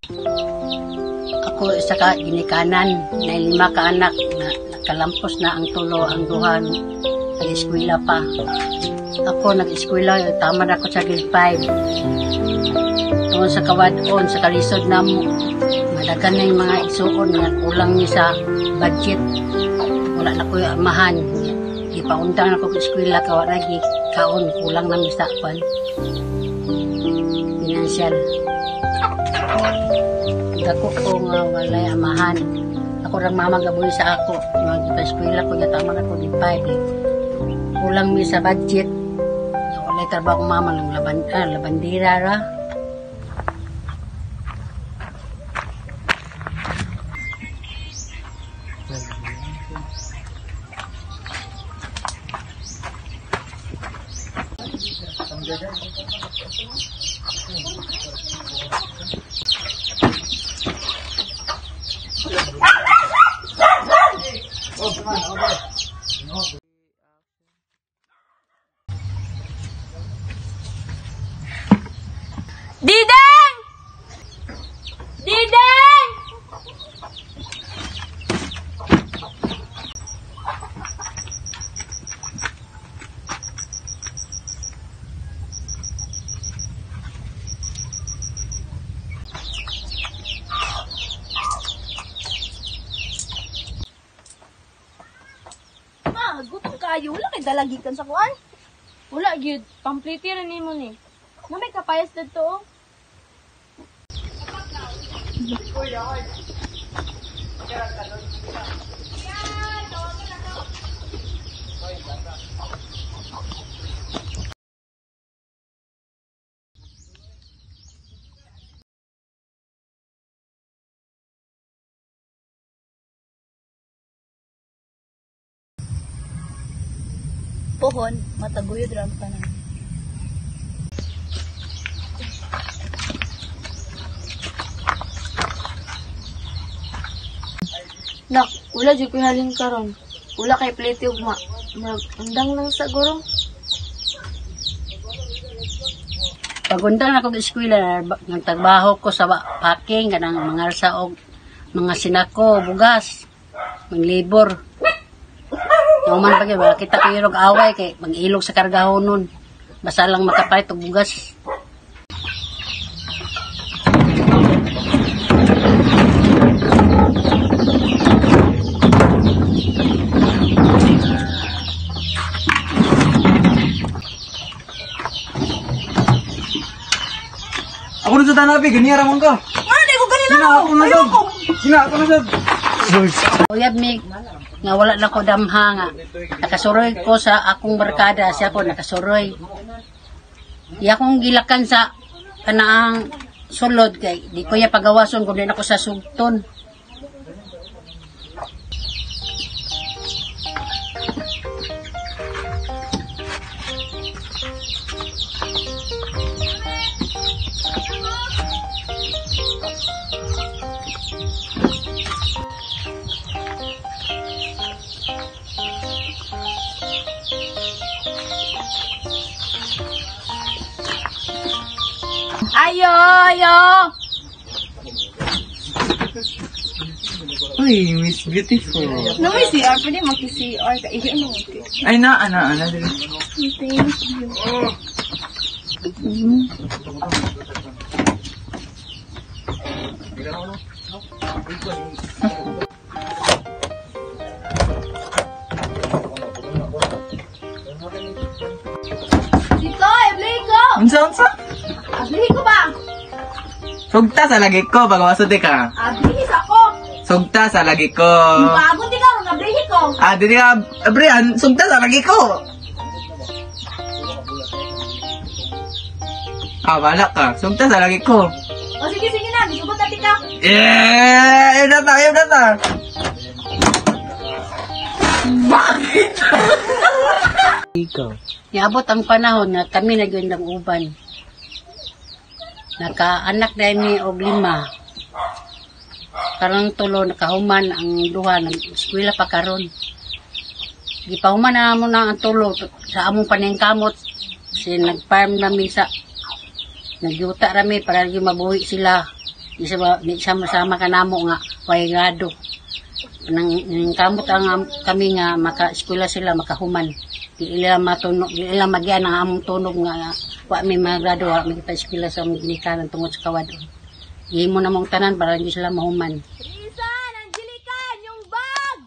Ako isa ka ginikanan na 5 ka anak na nakalampos na ang tulo ang duhan nag-eskwela pa. Ako nag-eskwela, tama na ako sa grade 5. Tungkol sa kawadon, sa kalisod na madagan na yung mga isuon nga kulang niya sa budget. Wala na ko yung amahan. Ipaundang ako sa eskwela, kawa lagi kaon, kulang na sa kwan. Financial. Dako ko nga walay amahan. Ako rang mamagaboy sa ako. Mag-eskwela ko, tama na ko grade 5. Kulang mi sa budget. Walay trabaho mama ng labandira ra. Dideng! Dideng! Ma, gutom kayo. Wala kay dalagikan sa kuan. Wala, gyud. Pampliti rin mo ni. Na may kapayas dito. Pohon, mataguyod ram tanan. Nak, wala jud ko halin karon. Wala kay plete ugma. Magundang lang sa guro. Pagundang ako sa eskwela, nagtrabaho ko sa packing, kanang mga saog, mga sinako, bugas, mga labor. Nauman pag wala kita kayo away kay mag-ilog sa kargahon nun. Basta lang makapalit og bugas. Ako na sa tanapi, ganyan ramon ka. Ano, di ko ganina Sina ako na sab. Sina ako na sab. Uyab mi nga wala na ko damha nga. Nakasuroy ko sa akong barkada, siya ko nakasuroy. Di akong gilakan sa kanaang sulod kay di ko ya pagawason kun din ako sa sugton. Ayo, ayo. Uy, Miss Beautiful. No, may CR. Pwede mag-CR ka. Iyo, ano mo? Ay, ana. Dali. Thank you. Dito, ibli ko! Unsa? Abli ko ba? Sugta sa lagi ko, pagawasod ka. Abli ako! Sugta sa lagi ko. Bago di ka, abli ko! Dili ka, Abrian, sugta sa lagi ko. Wala ka. Sugta sa lagi ko. O sige na, bisubot natin ka. Yeah! Yun na ta. Bakit? Ikaw. Niabot ang panahon na kami nagandang uban. Nakaanak dahil ni og 5. Karang tulo nakahuman ang duha ng eskwela pa karon. Gipahuman na mo na ang tulo sa among paningkamot. Kasi nag-farm nami sa nagyuta rami para yung mabuhi sila. Di sama-sama ka namo nga, way grado. Nang kamot ang kami nga, maka-eskwela sila, makahuman. Di ila matunog, di ila magyan ang among tunog nga, wa may mga grado, wa may kita eskwela sa among ginikanan tungod sa kawad. Ihi mo na mong tanan para hindi sila mahuman. Risan, Angelican, yung bag!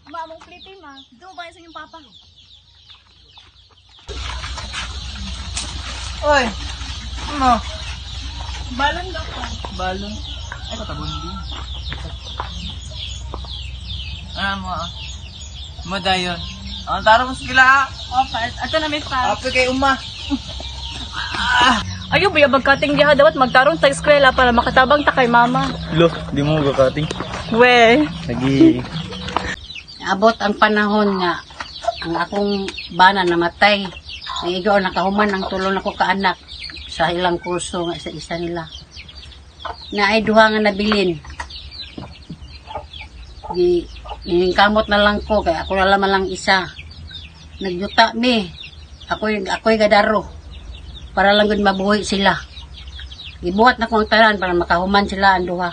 Ma, mong pliti, ma. Doon ba sa inyong papa? Oy! Ano? Balon daw ka. Balon? Ay, katabon din. Mo ah. Mo dayon. Ang taro mo sila. Opa, ato na may pa. Apo kay uma. Ayo, buya magkating diha dawat magkaroon sa eskwela para makatabang ta kay mama. Lo, di mo gakating. We. Lagi. Abot ang panahon nga, ang akong bana namatay. Naigaw, nakahuman ang tulo na ko kaanak sa ilang kurso nga isa nila. Na ay duha nga nabilin. Kamot na lang ko, kaya ako na lamang lang isa. Nagyuta mi. Ako'y gadaro. Para lang gud mabuhay sila. Ibuhat na ko ang tanan para makahuman sila ang duha.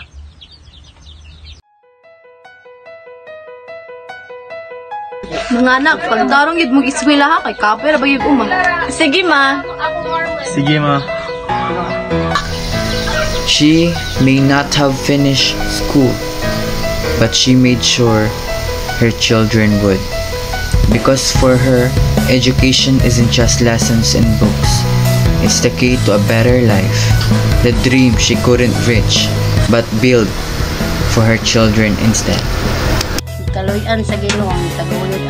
Mga anak, pagdarong yun mong eskwela ha, kay kapera ba yung uma? Sige ma. Sige ma. She may not have finished school, but she made sure her children would. Because for her, education isn't just lessons in books. It's the key to a better life. The dream she couldn't reach, but build for her children instead. Kaluyan sa Ginoo ang taguyod